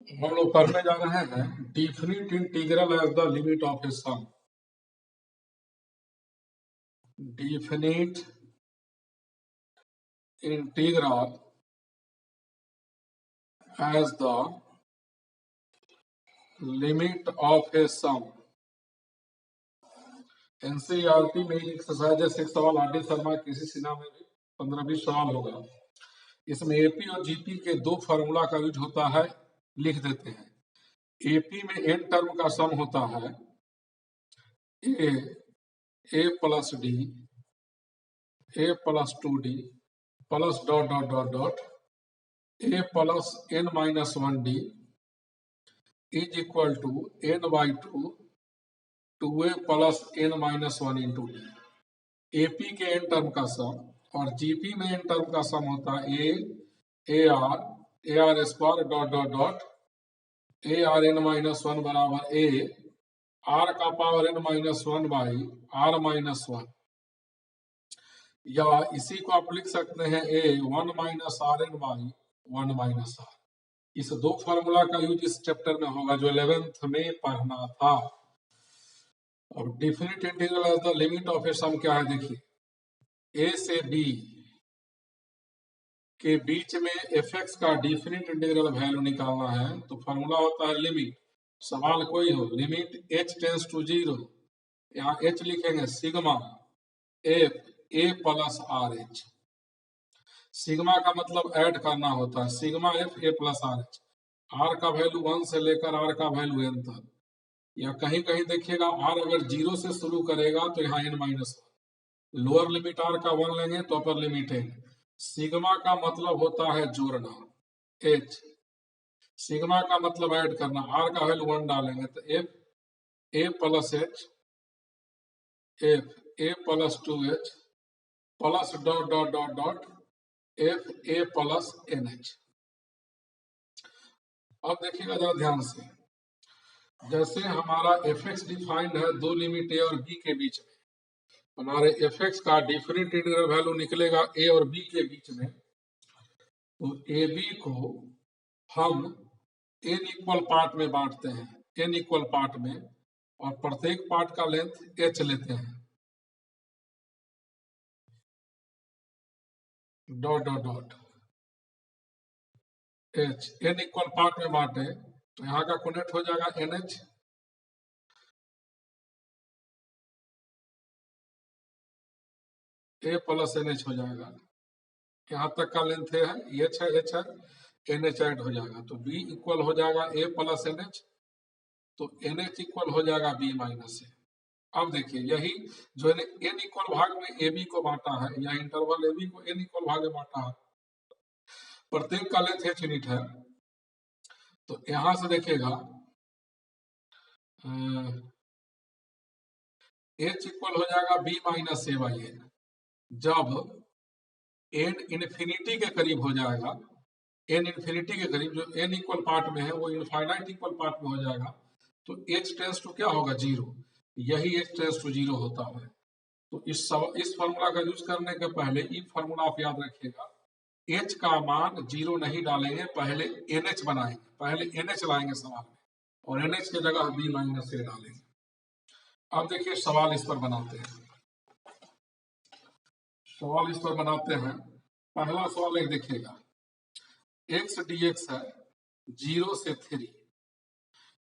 हम लोग पढ़ने जा रहे हैं definite integral as the limit of a sum. Definite integral as the limit of a sum. NCERT में एक्सरसाइज 6 सवाल आर डी शर्मा किसी सिन्हा में भी 15-20 सवाल होगा। इसमें एपी और जीपी के दो फार्मूला का यूज होता है, लिख देते हैं। एपी में एन टर्म का सम होता है a plus d, a plus 2d plus dot dot dot dot a plus n minus 1d is equal to n by 2 2a plus n minus 1 into d. AP के n term का sum और GP में N term का sum होता है a r square dot dot dot a r n minus 1 बराबर a r का power n minus 1 by r minus 1, या इसी को आप लिख सकते हैं a 1 minus r n by 1 minus r. इस दो फार्मूला का यूज इस चैप्टर में होगा जो 11th में पढ़ना था। अब definite integral as the limit of a sum क्या है, देखिए। ए से बी के बीच में एफ एक्स का डिफिनिट इंटीग्रल वैल्यू निकालना है तो फार्मूला होता है लिमिट, सवाल कोई हो, लिमिट h टेंस टू 0, यहाँ h लिखेंगे sigma f a plus r h. Sigma का मतलब ऐड करना होता है, sigma f a plus r h. R का वैल्यू 1 से लेकर आर का वैल्यू n तक, या कहीं कहीं देखिएगा आर अगर 0 से शुरू करेगा तो यहाँ n minus 1, lower limit r का 1 लेंगे तो अपर लिमिट n। सिग्मा का मतलब होता है जोड़ना, h। सिग्मा का मतलब ऐड करना, आर का वैल्यू 1 डालेंगे तो f a plus h f a plus 2h plus dot dot dot dot f a plus n h. अब देखिएगा जरा ध्यान से, जैसे हमारा एफ एक्स डिफाइंड है दो लिमिट ए और बी के बीच में, हमारे एफ एक्स का डिफरेंट इंटीग्रल वैल्यू निकलेगा ए और बी के बीच में, तो ए बी को हम एन इक्वल पार्ट में बांटते हैं, एन इक्वल पार्ट में, और प्रत्येक पार्ट का लेंथ एच लेते हैं, dot dot dot h. N equal part में बांटे तो यहाँ का कनेक्ट हो जाएगा n h, a plus n h हो जाएगा। यहाँ तक का लेंथ है, एच है, एन एच ऐड हो जाएगा तो बी इक्वल हो जाएगा ए प्लस एन एच, तो एन एच इक्वल हो जाएगा बी माइनस ए। अब देखिए यही जो एन इक्वल भाग में ए बी को बांटा है, या इंटरवल ए बी को एन इक्वल भाग में बांटा है, प्रत्येक का लेंथ एच यूनिट है, तो यहां से देखिएगा एच इक्वल हो जाएगा b minus a by n. जब एन इन्फिनिटी के करीब हो जाएगा, एन इन्फिनिटी के करीब, जो एन इक्वल पार्ट में है वो इनफाइनाइट इक्वल पार्ट में हो जाएगा, तो एच टेंस टू क्या होगा, 0। यही एच टेंस टू 0 होता है। तो इस फार्मूला का यूज करने के पहले ये फार्मूला आप याद रखिएगा, एच का मान 0 नहीं डालेंगे, पहले एन एच बनाएंगे, पहले एन एच लाएंगे सवाल में, और एन एच की जगह बी माइनस ए डालेंगे। अब देखिए सवाल इस पर बनाते हैं, सवाल इस पर बनाते हैं। पहला सवाल एक देखिएगा, एक्स डी एक्स है 0 से 3,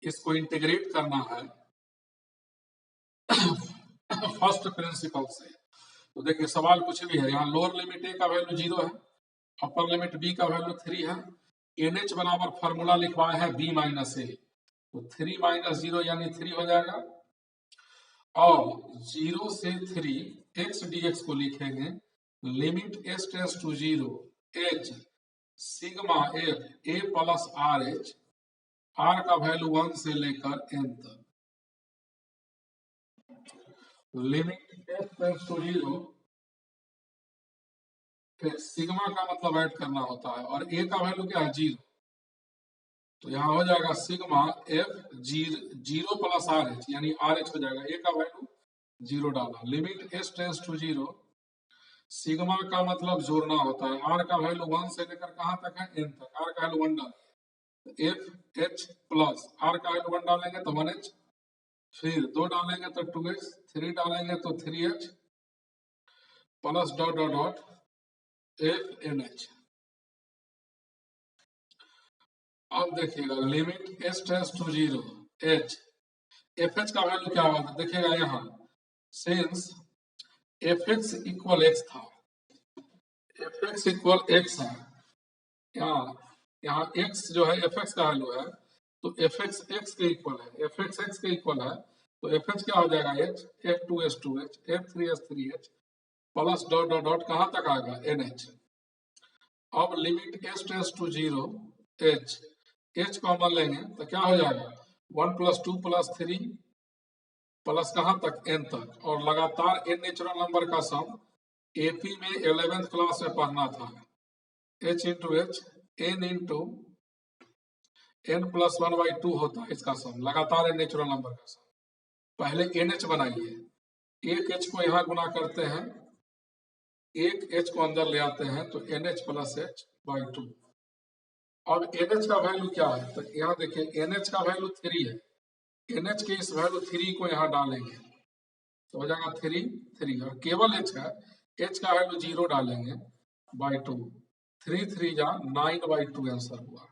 इसको इंटीग्रेट करना है फर्स्ट प्रिंसिपल से। तो देखिए सवाल कुछ भी है, यहाँ लोअर लिमिट ए का वैल्यू 0 है, अपर लिमिट बी का वैल्यू 3 है, एन एच बराबर फॉर्मूला लिखवाए हैं बी माइनस ए, तो 3 माइनस 0 यानी 3 हो जाएगा। और 0 से 3 एक्स डी एक्स को लिखेंगे limit S tends to 0 h sigma f a plus r h, r का वैल्यू 1 से लेकर एन तक, लिमिट एस टेंस टू 0, फिर सिग्मा का मतलब ऐड करना होता है, और ए का वैल्यू क्या है, 0, तो यहाँ हो जाएगा sigma f 0 plus r h, यानी आर एच हो जाएगा, ए का वैल्यू 0 डाला, limit S tends to 0, sigma का मतलब जोड़ना होता है, आर का वैल्यू 1 से लेकर कहां तक है, एन तक, आर का वैल्यू 1 डालिए एफ एच प्लस आर का वैल्यू 1 डालेंगे तो 1h, फिर 2 डालेंगे तो 2h, 3 डालेंगे तो 3h plus dot dot dot f n h. अब देखिएगा limit S tends to 0 h, f h का वैल्यू क्या होगा देखिएगा यहाँ, since f x equal x था, एफ एक्स इक्वल एक्स है, यहाँ यहाँ x जो है एफ एक्स का वैल्यू है, तो एफ एक्स एक्स के इक्वल है, एफ एक्स एक्स के इक्वल है, तो एफ एच क्या हो जाएगा h, f two h two h, f three h three h plus dot dot dot कहाँ तक आएगा एन एच। अब limit S tends to 0 h, h common लेंगे तो क्या हो जाएगा 1 प्लस 2 प्लस 3 प्लस कहाँ तक एन तक, और लगातार एन नेचुरल नंबर का सम एपी में 11th क्लास में पढ़ना था, h into h n into n plus 1/2 होता है इसका सम, लगातार एन नेचुरल नंबर का सम। पहले एन एच बनाइए, एक एच को यहाँ गुना करते हैं, एक एच को अंदर ले आते हैं तो n h plus h by 2। अब एन एच का वैल्यू क्या है, तो यहाँ देखिए एन एच का वैल्यू 3 है, एन एच के इस वैल्यू 3 को यहाँ डालेंगे तो हो जाएगा 3 3, और केवल एच का, एच का वैल्यू 0 डालेंगे बाई 2, 3 3 जा 9/2 आंसर हुआ।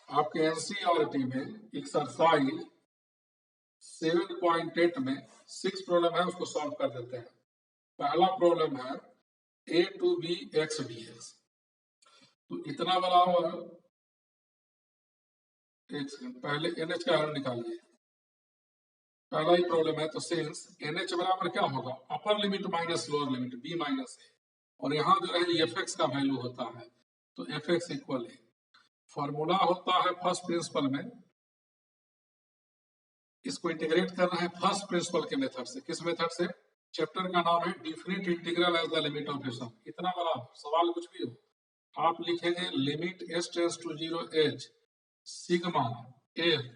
आपके एनसीईआरटी में एक्सरसाइज 7.8 में 6 प्रॉब्लम है, उसको सॉल्व कर देते हैं। पहला प्रॉब्लम है a to b x dx, तो इतना बराबर, एक सेकंड पहले NH का वैल्यू निकालिए, पहला ही प्रॉब्लम है, तो सिंस NH बराबर क्या होगा upper limit minus lower limit b minus a, और यहाँ जो है एफ एक्स का वैल्यू होता है तो एफ एक्स इक्वल है, फॉर्मूला होता है फर्स्ट प्रिंसिपल में, इसको इंटीग्रेट करना है फर्स्ट प्रिंसिपल के मेथड से। किस मेथड से, चैप्टर का नाम है definite integral as the limit of a sum. इतना बड़ा सवाल कुछ भी हो आप लिखेंगे limit S tends to 0 h sigma f,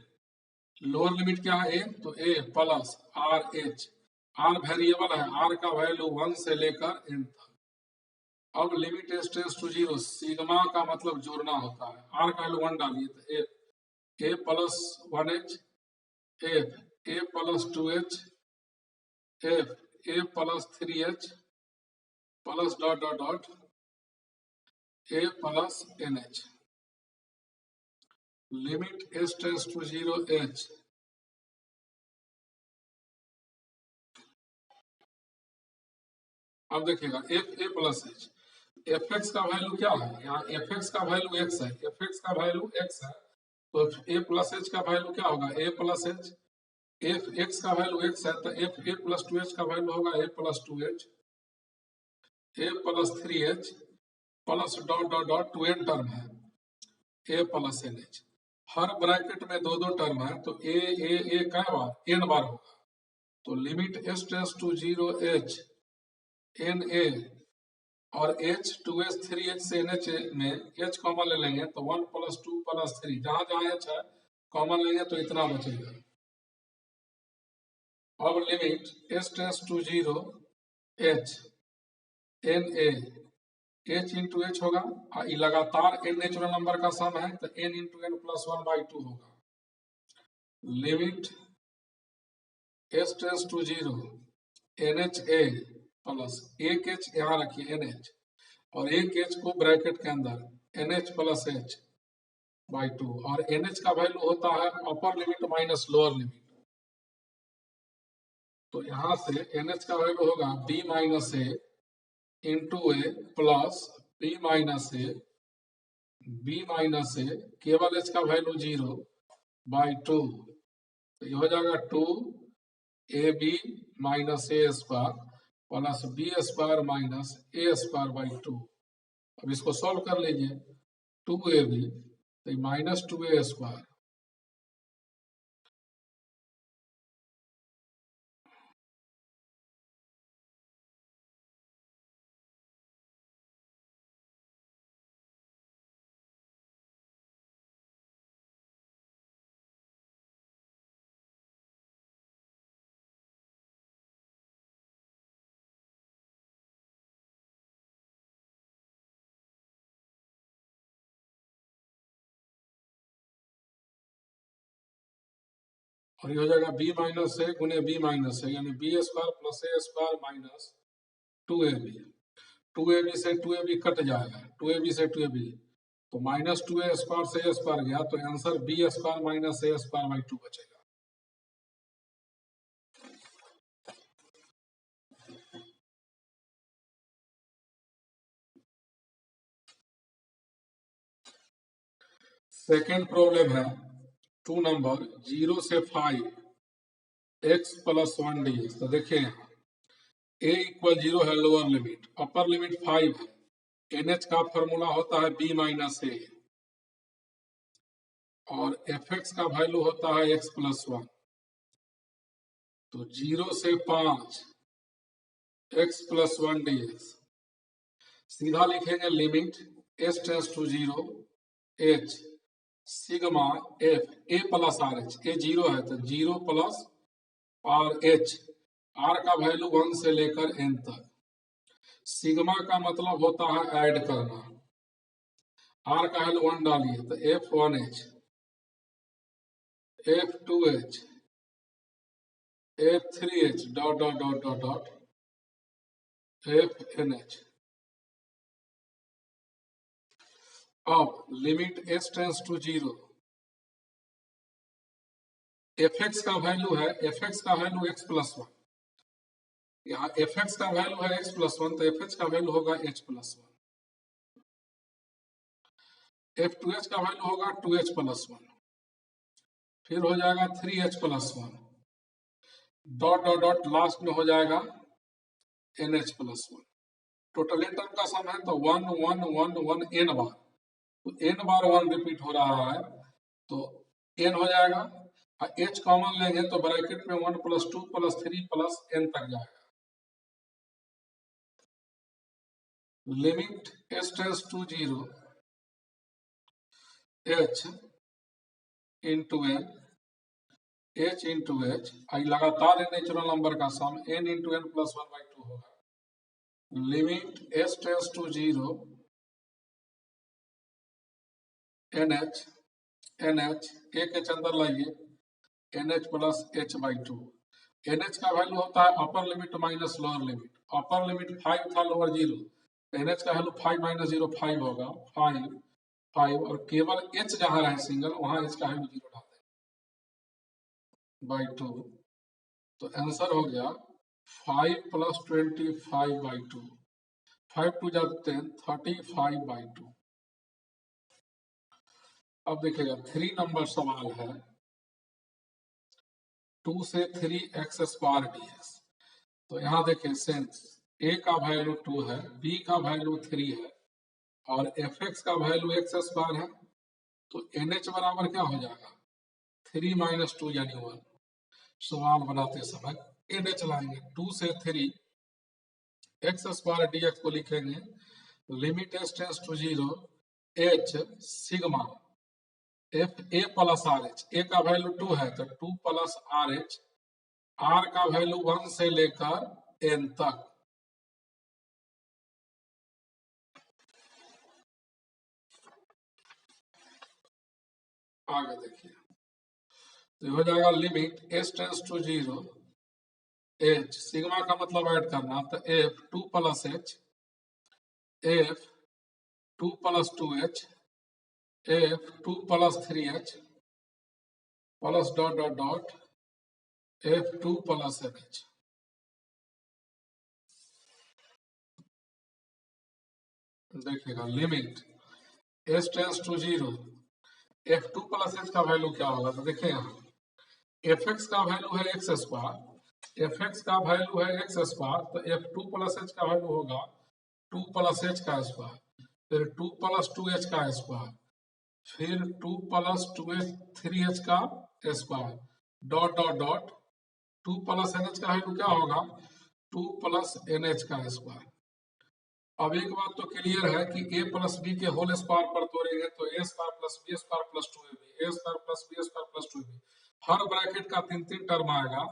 lower limit क्या है ए, तो a plus r h, r variable है, आर का वैल्यू 1 से लेकर एन तक। अब limit S tends to 0, sigma का मतलब जोड़ना होता है, आर का वैल्यू 1 डालिए तो a plus 1h, f a plus 2h, f a plus 3h plus dot dot dot a plus NH। Limit S tends to 0 h, अब देखिएगा f a plus h, f x का value क्या है, यहाँ f x का value x है, f x का value x है, तो ए प्लस एच का वैल्यू क्या होगा a plus h, f x का वैल्यू एक्स है तो एफ ए प्लस 2h का वैल्यू होगा a plus 2h, a plus 3h plus dot dot dot 2n term है ए प्लस NH, हर ब्रैकेट में दो दो टर्म है तो ए कै बार n बार होगा, तो limit S tends to 0 h n a, और h 2h 3h से NH में h कॉमन ले लेंगे तो 1 प्लस 2 प्लस 3, जहां जहां h है कॉमन लेंगे तो इतना बचेगा। अब limit S tends to 0 h n a, h into h होगा, ये लगातार एन नेचुरल नंबर का सम है तो एन इंटू एन प्लस 1/2 होगा। Limit S tends to 0 n h a plus एक एच, यहाँ रखिए एन एच, और एक एच को ब्रैकेट के अंदर n h plus h by 2, और एन एच का वैल्यू होता है upper limit minus lower limit, तो यहाँ से एन एच का वैल्यू होगा b minus a into a plus b minus a, b minus a केवल एच का वैल्यू 0/2, तो ये हो जाएगा 2ab minus a square plus b square minus a square by 2। अब इसको सॉल्व कर लीजिए, 2ab तो माइनस 2a स्क्वायर, और ये हो जाएगा बी माइनस ए गुने बी माइनस ए, यानी बी स्क्वायर प्लस ए स्क्वायर माइनस 2ab। 2ab से 2ab कट जाएगा, 2ab से 2ab तो माइनस 2a स्क्वायर से ए स्क्वायर गया, तो answer b square minus a square by 2 बचेगा। सेकेंड प्रॉब्लम है 2 नंबर 0 से 5 x प्लस 1 dx। तो देखिए यहाँ a इक्वल 0 है लोअर लिमिट, अपर लिमिट 5 है, NH का फॉर्मूला होता है b माइनस ए और fx का वैल्यू होता है x प्लस 1। तो 0 से 5 x प्लस 1 dx, सीधा लिखेंगे limit s tends to 0 h sigma f a plus r h, a 0 है तो 0 प्लस और h, r का वैल्यू 1 से लेकर n तक। सिग्मा का मतलब होता है ऐड करना, r का वैल्यू 1 डालिए तो f1h, f2h, f3h dot dot dot dot dot fnh। अब limit s tends to 0, fx का वैल्यू है, fx का वैल्यू x प्लस 1, यहाँ fx का वैल्यू है x प्लस 1 तो fx का वैल्यू होगा h प्लस 1, f2h का वैल्यू होगा 2h प्लस 1, फिर हो जाएगा 3h plus 1 dot dot dot last में हो जाएगा nh प्लस 1। टोटल टर्म का सम है तो 1 1 1 1 n बार, तो n बार 1 रिपीट हो रहा है तो n हो जाएगा, h कॉमन लेंगे तो ब्रैकेट में 1 प्लस 2 प्लस 3 प्लस n तक जाएगा। Limit s tends to 0 h into n, h into h, लगातार नेचुरल नंबर का sum n into n plus 1 by 2 होगा। Limit s tends to 0 nh, nh एक h अंदर लाइए nh plus h by 2। nh का value होता है upper limit minus lower limit, upper limit 5 था लोअर 0, nh का वैल्यू 5 माइनस 0 5 होगा, 5 5 और केवल h जहां रहे सिंगल वहां h का वैल्यू 0 डाल दें बाई 2, तो आंसर हो गया 5 प्लस 25 बाई 2, 5 टू जा 10 35 बाई 2। अब देखिएगा 3 नंबर सवाल है 2 से 3 एक्स स्क्वायर dx। तो यहाँ देखिए सेंस a का वैल्यू 2 है, b का वैल्यू 3 है और fx का वैल्यू एक्स स्क्वायर है, तो nh बराबर क्या हो जाएगा 3 माइनस 2 यानी 1। सवाल बनाते समय nh लाएंगे, 2 से 3 एक्स स्क्वायर dx को लिखेंगे limit s tends to 0 h sigma f a plus r h, a का वैल्यू 2 है तो 2 प्लस आर एच, आर का वैल्यू 1 से लेकर n तक। आगे देखिए तो हो जाएगा limit s tends to 0 h, sigma का मतलब ऐड करना तो f 2 plus h, f 2 plus 2h, f 2 plus 3h plus dot dot dot f 2 plus nh। देखिएगा limit s tends to 0 f2 plus h का वैल्यू क्या होगा, तो देखिए यहाँ fx का वैल्यू है एक्स स्क्वायर, fx का वैल्यू है एक्स स्क्वायर तो f2 प्लस h का वैल्यू होगा 2 प्लस h का स्क्वायर, फिर 2 प्लस 2h का स्क्वायर, फिर 2 प्लस 2h 3h का square dot dot dot 2 plus nh का वैल्यू क्या होगा 2 प्लस nh का स्क्वायर। अब एक बात तो क्लियर है कि a प्लस बी के होल स्क्वायर पर तोड़ेंगे तो a square plus b square plus 2ab, a square plus b square plus 2ab, हर ब्रैकेट का 3 टर्म आएगा,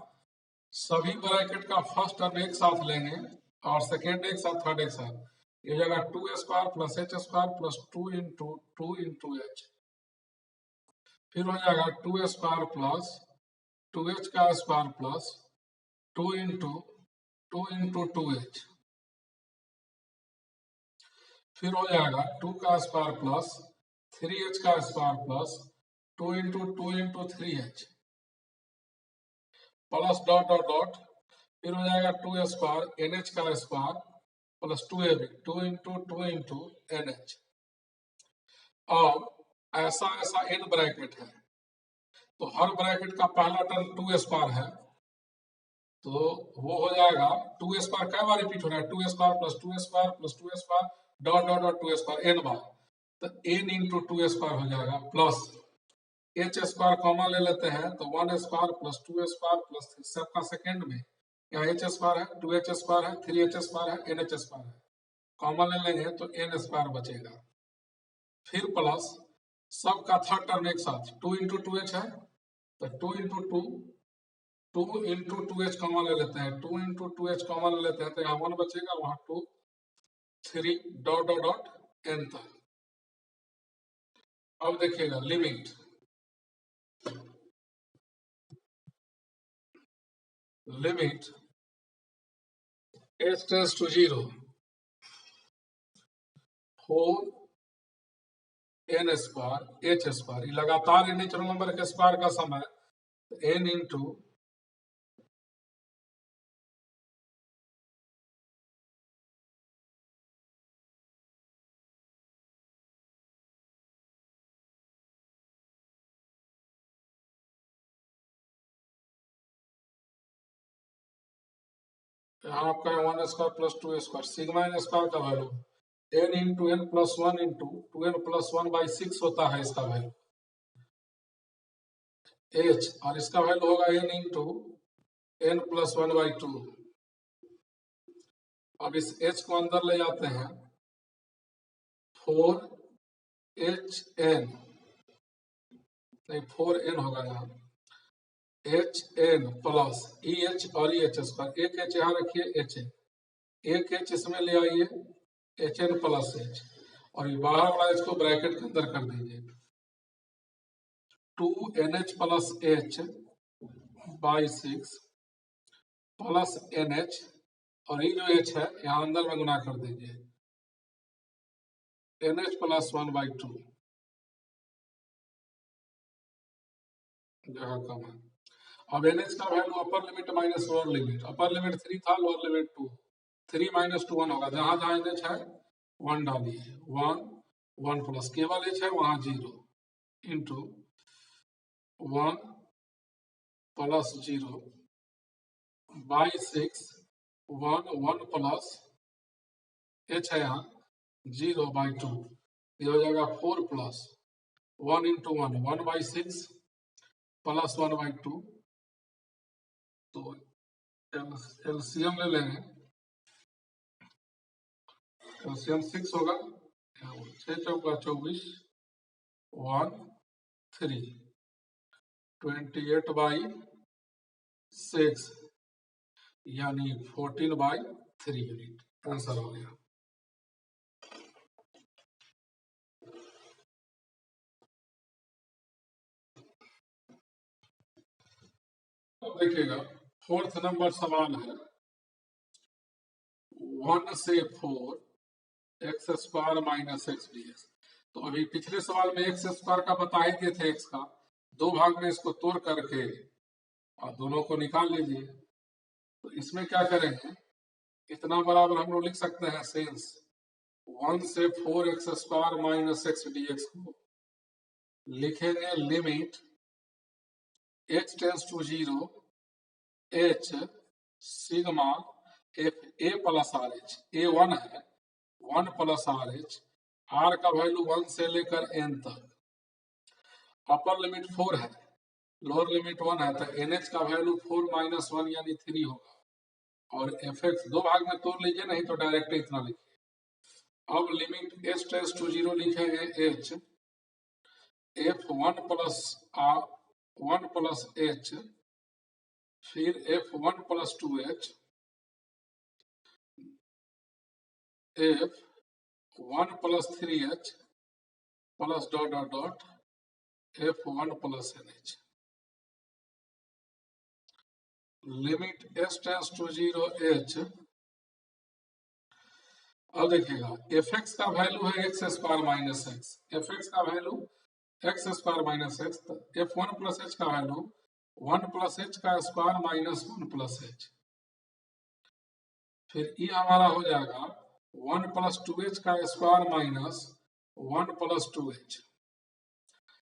सभी ब्रैकेट का फर्स्ट टर्म एक साथ लेंगे और सेकेंड एक साथ, थर्ड एक साथ, ये जगह 2 square plus h square plus 2 into h, फिर हो जाएगा 2 स्क्वायर प्लस 2h का स्क्वायर प्लस 2 इंटू 2h, फिर हो जाएगा 2 का स्क्वायर प्लस 3h का square plus 2 into 3h plus dot dot dot, फिर हो जाएगा 2 स्क्वायर NH का square plus 2AB 2 into NH। अब ऐसा ऐसा n ब्रैकेट है, तो हर ब्रैकेट का पहला टर्म 2 स्क्वायर है, तो वो हो जाएगा 2 स्क्वायर कई बार रिपीट हो रहा है, 2 square plus 2 square plus 2 square dot dot dot 2 square n बार, तो n इंटू 2 स्क्वायर हो जाएगा प्लस h स्क्वायर कॉमन ले लेते हैं तो 1 स्क्वायर प्लस 2 स्क्वायर प्लस सबका सेकेंड में यहाँ h स्क्वायर है, 2h स्क्वायर है, 3h स्क्वायर है, NH स्क्वायर है, कॉमन ले लेंगे तो n स्क्वायर बचेगा। फिर प्लस सबका थर्ड टर्म एक साथ 2 इंटू 2h है, तो 2 इंटू 2h कॉमन ले लेते हैं, 2 इंटू 2h कॉमन ले लेते हैं तो यहाँ 1 बचेगा, वहां 2 3 डॉट डॉट डॉट n तक। अब देखिएगा limit h tends to 0 4 n square h square, लगातार नेचुरल नंबर के स्क्वायर का समय n इंटू यहाँ आपका 1 square plus 2 square, sigma n square का value n into n plus 1 into 2n plus 1 by 6 होता है इसका वैल्यू h, और इसका वैल्यू होगा n into n plus 1 by 2। अब इस h को अंदर ले जाते हैं, 4hn नहीं 4n होगा यहाँ, hn प्लस EH और EH स्क्वायर, एक h यहाँ रखिए HN, एक h इसमें ले आइए HN प्लस h, और ये बाहर वाला h को ब्रैकेट के अंदर कर दीजिए, 2NH plus h by 6 plus NH, और ये जो h है यहाँ अंदर में गुना कर दीजिए, NH प्लस 1 बाई 2 जगह कम है। अब NH का value upper limit minus lower limit, upper limit 3 था, लोअर लिमिट 2, 3 माइनस 2 1 होगा, जहां जहां NH है 1 डालिए, 1 प्लस केवल h है वहां 0 into 1 plus 0 by 6 1 plus h है यहाँ 0 बाई 2, ये हो जाएगा 4 plus 1 into 1 by 6 plus 1 by 2, तो एलसीएम ले लेंगे, एलसीएम 6 होगा, 6 चौका 24 1 3 28 बाई 6 यानी 14 बाई 3 यूनिट आंसर हो गया। अब देखिएगा फोर्थ नंबर सवाल है 1 से 4 x square minus x dx। तो अभी पिछले सवाल में एक्स स्क्वायर का बता ही दिए थे, एक्स का दो भाग में इसको तोड़ करके और दोनों को निकाल लीजिए। तो इसमें क्या करेंगे, इतना बराबर हम लोग लिख सकते हैं सेंस 1 से 4 x square minus x dx को लिखेंगे limit h tends to 0 h sigma f a plus r h, a 1 है 1 प्लस आर एच, आर का वैल्यू 1 से लेकर n तक, अपर लिमिट 4 है लोअर लिमिट 1 है, तो NH का वैल्यू 4 माइनस 1 यानी 3 होगा, और fx दो भाग में तोड़ लीजिए, नहीं तो डायरेक्ट इतना लिखिए। अब लिमिट h टेंड्स टू 0 लिखेंगे h f 1 प्लस h, फिर f 1 plus 2h, f 1 plus 3h plus dot dot dot f 1 plus NH। Limit s tends to 0 h। अब देखिएगा एफ एक्स का वैल्यू है x square minus x, f x का value x square minus x, f one plus h का value one plus h का square minus one plus h. फिर ये हमारा हो जाएगा वन प्लस टू एच का square minus one plus two h.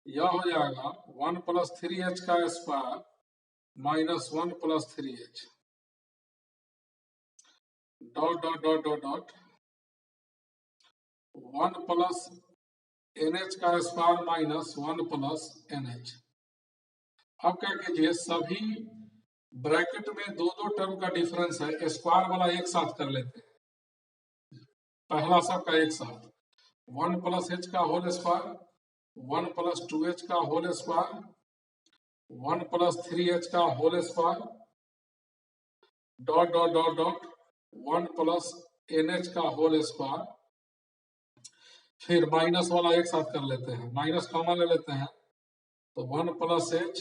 यह हो जाएगा वन प्लस थ्री एच का square minus one plus three h. Dot dot dot dot dot one plus n h का square minus one plus n h. अब क्या कीजिए, सभी bracket में दो दो टर्म का डिफरेंस है, स्क्वायर वाला एक साथ कर लेते हैं। पहला सबका एक साथ वन प्लस एच का whole square, one plus two h का whole square, one plus three h का whole square, dot dot dot dot one plus n h का होल स्क्वायर। फिर माइनस वाला एक साथ कर लेते हैं, माइनस कॉमन ले लेते हैं तो वन प्लस एच,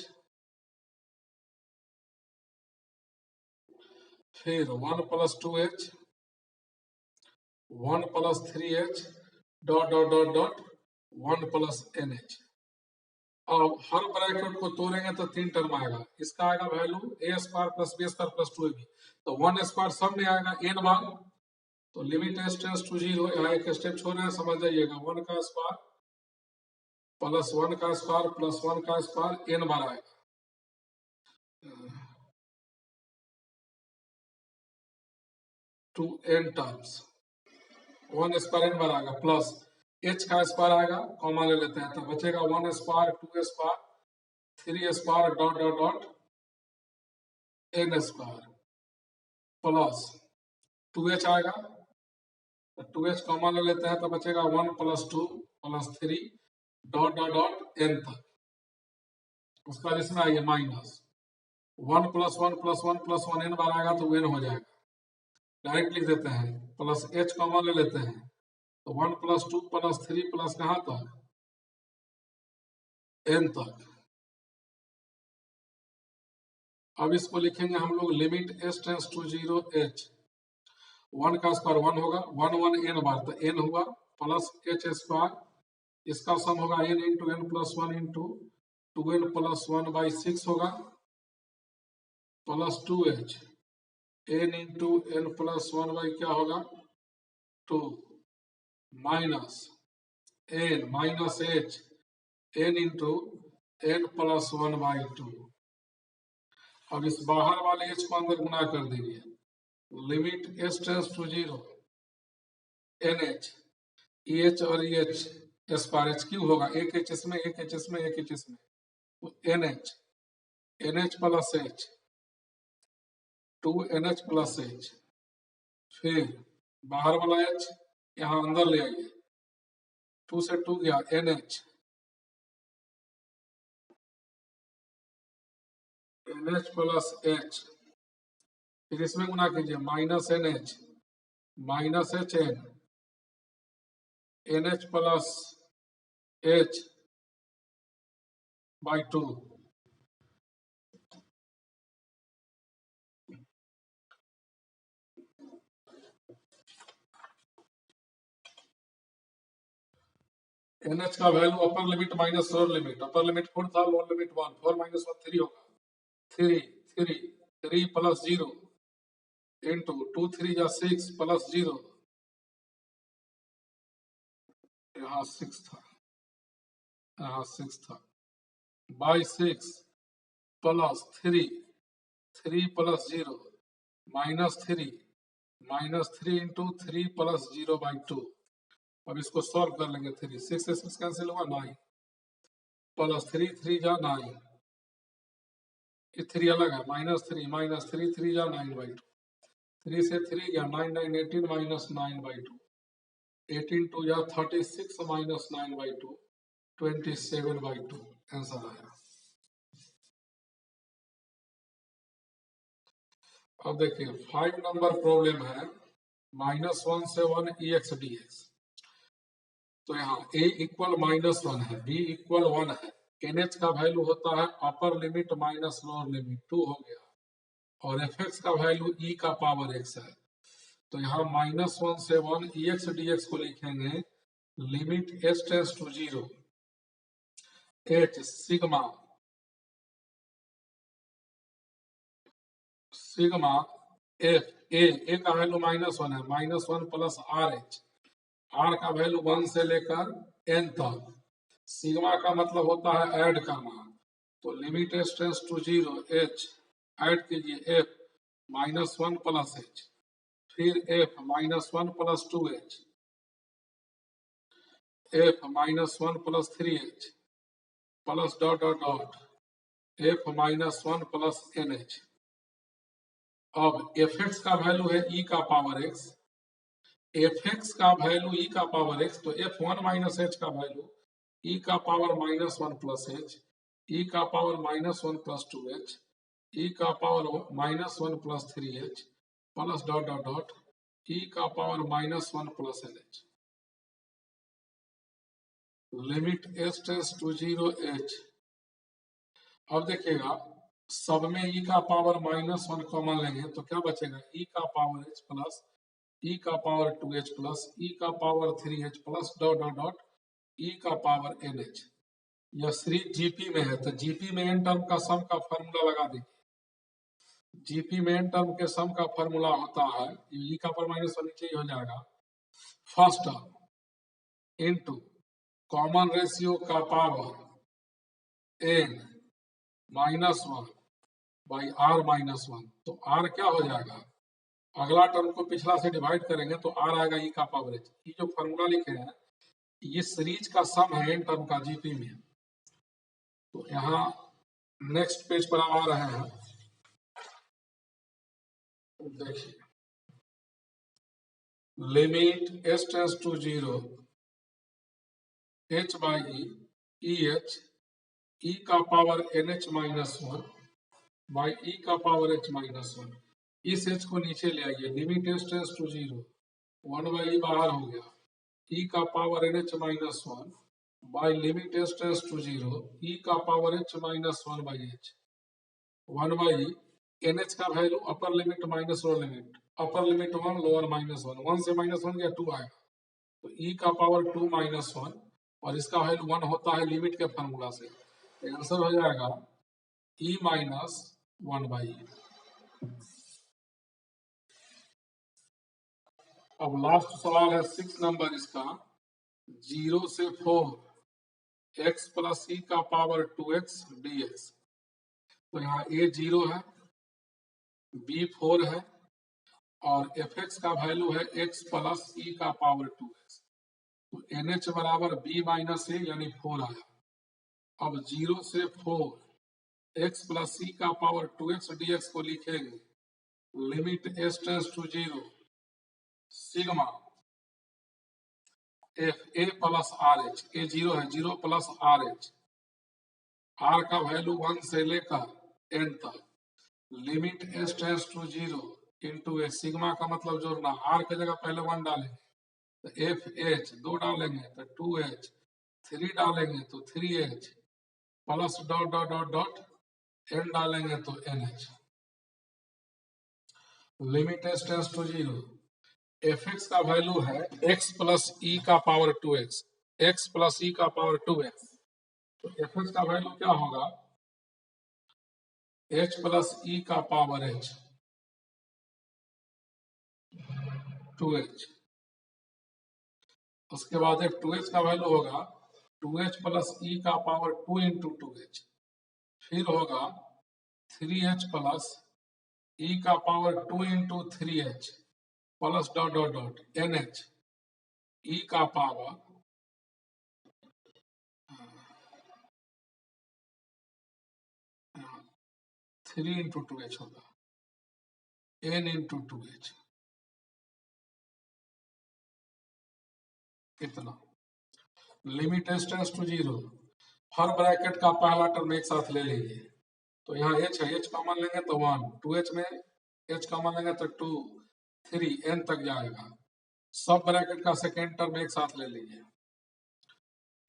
फिर one plus two h, one plus three h, dot dot dot dot one plus n h. अब हर ब्रैकेट को तोड़ेंगे तो तीन टर्म आएगा। इसका आएगा value a square plus b square plus two a b, तो वन स्क्वायर सब में आएगा एन बार। तो लिमिट एस टेंस टू 0, यहाँ एक स्टेप छोड़ रहे हैं, समझ जाइएगा। वन का स्क्वायर प्लस वन का स्क्वायर प्लस वन का स्क्वायर एन बार आएगा। Two n terms, one square n बार आएगा, प्लस एच का स्क्वायर आएगा, कॉमा ले लेते हैं तो बचेगा one square two square three square dot dot dot n square, plus two h आएगा, टू एच कॉमा ले लेते हैं तो बचेगा one plus two plus three dot dot dot n तक। उसका जिसमें आइए minus one plus one plus one plus one n बार आएगा तो एन हो जाएगा। डायरेक्ट लिख देते हैं, प्लस एच कॉमा ले लेते हैं तो one plus two plus three plus कहाँ तक एन तक। अब इसको लिखेंगे हम लोग limit S tends to 0 h. One का स्क्वायर वन होगा, वन वन एन बार तो एन हुआ, प्लस एच स्क्वायर, इसका सम होगा n into n plus one into two n plus one by six होगा, plus two h n into n plus one by क्या होगा two, minus N minus h n into n plus one by two. अब इस बाहर वाले H को अंदर गुना कर देंगे, limit S tends to 0 n h, e h और e h square h cube होगा, एक एच इसमें एक एच इसमें एक एच इसमें, तो n h plus h to n h plus h, फिर बाहर वाला एच यहाँ अंदर ले आइए, टू से टू गया एन एच प्लस एच, फिर इसमें गुना कीजिए minus n h n h plus h by two. N h का value upper limit minus lower limit, upper limit 4 था, लोअर लिमिट 1, 4 माइनस 1 3 होगा, 3 प्लस 0 इंटू 2 3 या 6 प्लस 0, यहाँ 6 था, यहाँ 6 था, by 6 plus 3 plus 0 minus 3 into 3 plus 0 by 2। अब इसको सॉल्व कर लेंगे, 3 6 से 6 कैंसिल हुआ 9 प्लस 3 जा 9, ये 3 अलग है, माइनस 3 जा 9 बाई 2, 3 से 3 गया 9 9 18 माइनस 9 बाई 2, 18 2 या 36 माइनस 9 बाई 2 27 बाई 2 आंसर आया। अब देखिए 5 नंबर प्रॉब्लम है, -1 से 1 EX DX। तो यहाँ a इक्वल -1 है, b इक्वल 1 है, NH का वैल्यू होता है upper limit minus lower limit 2 हो गया, और एफ एक्स का वैल्यू ई का पावर एक्स है। तो यहाँ -1 से 1 ई एक्स डी एक्स को लिखेंगे limit S tends to 0 h sigma f a का वैल्यू -1 है, -1 प्लस आर एच, आर का वैल्यू 1 से लेकर एन तक। सिग्मा का मतलब होता है ऐड करना, तो limit S tends to 0 h add कीजिए एफ -1 प्लस एच, फिर f -1 plus 2h, f -1 plus 3h plus dot dot dot f -1 plus NH। अब एफ एक्स का वैल्यू है ई का पावर एक्स, एफ एक्स का value e का power x, तो f1 minus h का value e का पावर -1 प्लस एच, ई का पावर -1 प्लस 2h, ई का power -1 plus 3h plus dot dot dot e का power -1 plus NH। Limit S tends to 0 h. अब देखिएगा सब में ई का पावर -1 कॉमन लेंगे तो क्या बचेगा, ई का पावर एच प्लस ई का पावर 2h प्लस ई का power 3h plus dot dot dot e का पावर NH। यह सीरीज जीपी में है, तो जीपी में एन टर्म का सम का फॉर्मूला लगा देंगे। जीपी में एन टर्म के सम का फॉर्मूला होता है, ई का पावर -1 नीचे ही हो जाएगा, first term into common ratio का पावर n -1 बाई r -1। तो r क्या हो जाएगा, अगला टर्म को पिछला से डिवाइड करेंगे तो r आएगा ई का पावर h। ये जो फॉर्मूला लिखे हैं ये सीरीज का सम है एन टर्म का जीपी में। तो यहाँ नेक्स्ट पेज पर आ रहे हैं, देखिए limit S tends to 0 h by e h e का पावर NH -1 बाई ई का पावर h -1। इस h को नीचे ले आइए, limit S tends to 0 1 by e बाहर हो गया, ई का power NH -1 by limit S tends to 0 e का power h -1 by h 1 by NH का value upper limit minus lower limit, upper limit 1 lower -1, 1 से -1 गया 2 आएगा, तो ई का पावर 2 -1 और इसका वैल्यू 1 होता है लिमिट के फॉर्मूला से, तो आंसर हो जाएगा ई -1 बाई। अब लास्ट सवाल है 6 नंबर इसका, 0 से 4 x प्लस ई का पावर 2x dx। तो यहाँ a 0 है, b 4 है और एफ एक्स का वैल्यू है x प्लस ई का पावर 2x। तो NH बराबर b माइनस ए यानी 4 आया। अब 0 से 4 x प्लस ई का पावर 2x dx को लिखेंगे limit S tends to 0 sigma f a plus r h, a 0 है, 0 प्लस आर एच, आर का वैल्यू 1 से लेकर एन तक, limit S tends to 0 into a, sigma का मतलब जोड़ना, आर की जगह पहले 1 डालेंगे तो एफ एच, 2 डालेंगे तो 2h, 3 डालेंगे तो 3h plus dot dot dot dot n डालेंगे तो NH। Limit S tends to 0 f x का वैल्यू है x प्लस ई का power 2x, x plus e का पावर 2x। तो एफ एक्स का वैल्यू क्या होगा, h प्लस ई का पावर h 2h, उसके बाद एक 2h का वैल्यू होगा 2h प्लस ई का पावर 2 इंटू 2h, फिर होगा 3h प्लस ई का power 2 into 3h plus dot dot dot NH ई का पावर 3 इंटू 2h होगा n इंटू 2h, कितना, लिमिट एस टेंस टू 0, हर ब्रैकेट का पहला टर्म एक साथ ले लीजिए। तो यहाँ h है, h कॉमन लेंगे तो 1, 2h में h कॉमन लेंगे तो 2, 3 n तक जाएगा। सब ब्रैकेट का सेकेंड टर्म एक साथ ले लीजिए,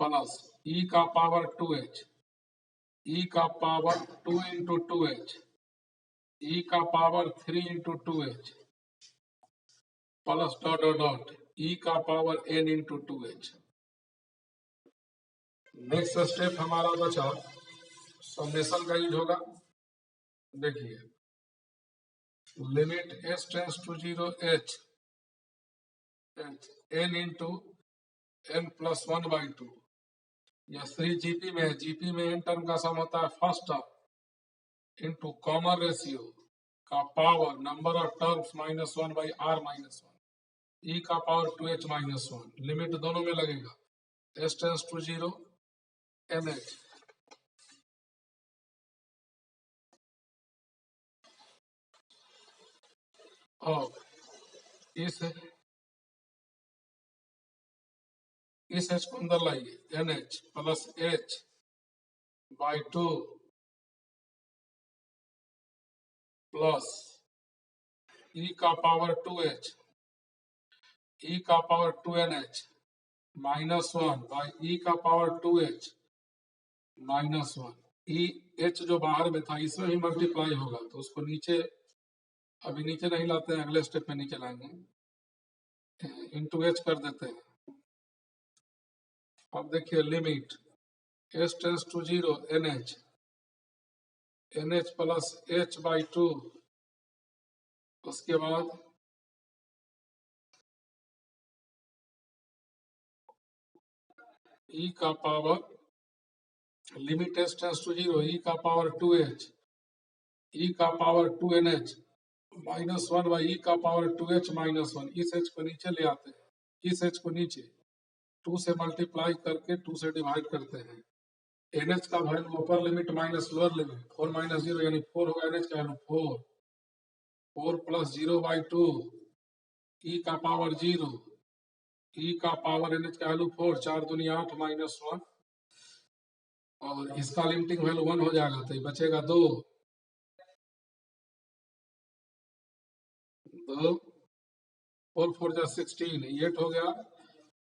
प्लस e का पावर 2h, e का पावर 2 इंटू 2h ई का power 3 into 2h plus dot dot dot e का power n into 2h। Next step हमारा बचा समेशन का यूज होगा। देखिए limit s tends to 0 h n into n plus 1/2 या 3 GP में है। जीपी में n टर्म का सम होता है first term into common ratio का power number of terms minus 1/r minus 1 e का पावर 2h माइनस 1। लिमिट दोनों में लगेगा s टेंस टू 0 nh और इस h को अंदर लाइए nh plus h by 2 plus e का पावर 2h e का power 2nh minus 1 by e का पावर 2h माइनस 1। ई h जो बाहर में था इसमें ही मल्टीप्लाई होगा तो उसको नीचे अभी नीचे नहीं लाते हैं, अगले स्टेप में नीचे लाएंगे, इंटू h कर देते हैं। अब देखिए limit s tends to 0 nh plus h by 2 उसके बाद e का power limit s tends to 0 e का पावर 2h e का power 2nh minus 1 by e का पावर 2h माइनस 1। इस h को नीचे ले आते हैं, इस h को नीचे 2 से मल्टीप्लाई करके 2 से डिवाइड करते हैं। nh का value upper limit minus lower limit 4 minus 0 यानी 4 होगा। nh का वैल्यू 4 प्लस 0 बाई 2 e का पावर 0 e का पावर nh का वैल्यू 4 4 दूनी 8 माइनस 1 और इसका लिमिटिंग वैल्यू 1 हो जाएगा तो ये बचेगा 2 4 4 जा 16 8 हो गया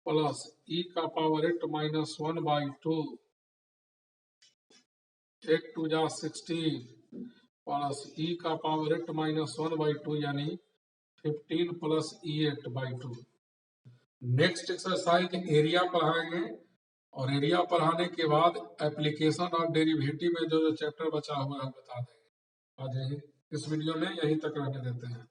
प्लस e का पावर 8 माइनस 1 बाई 2 8 2 जा 16 प्लस e का पावर 8 माइनस 1 बाई 2 यानी 15 plus e8 by 2। Next exercise area पढ़ाएंगे और एरिया पढ़ाने के बाद एप्लीकेशन और डेरिवेटिव में जो चैप्टर बचा हुआ है बता देंगे। आज इस वीडियो में यहीं तक रहने देते हैं।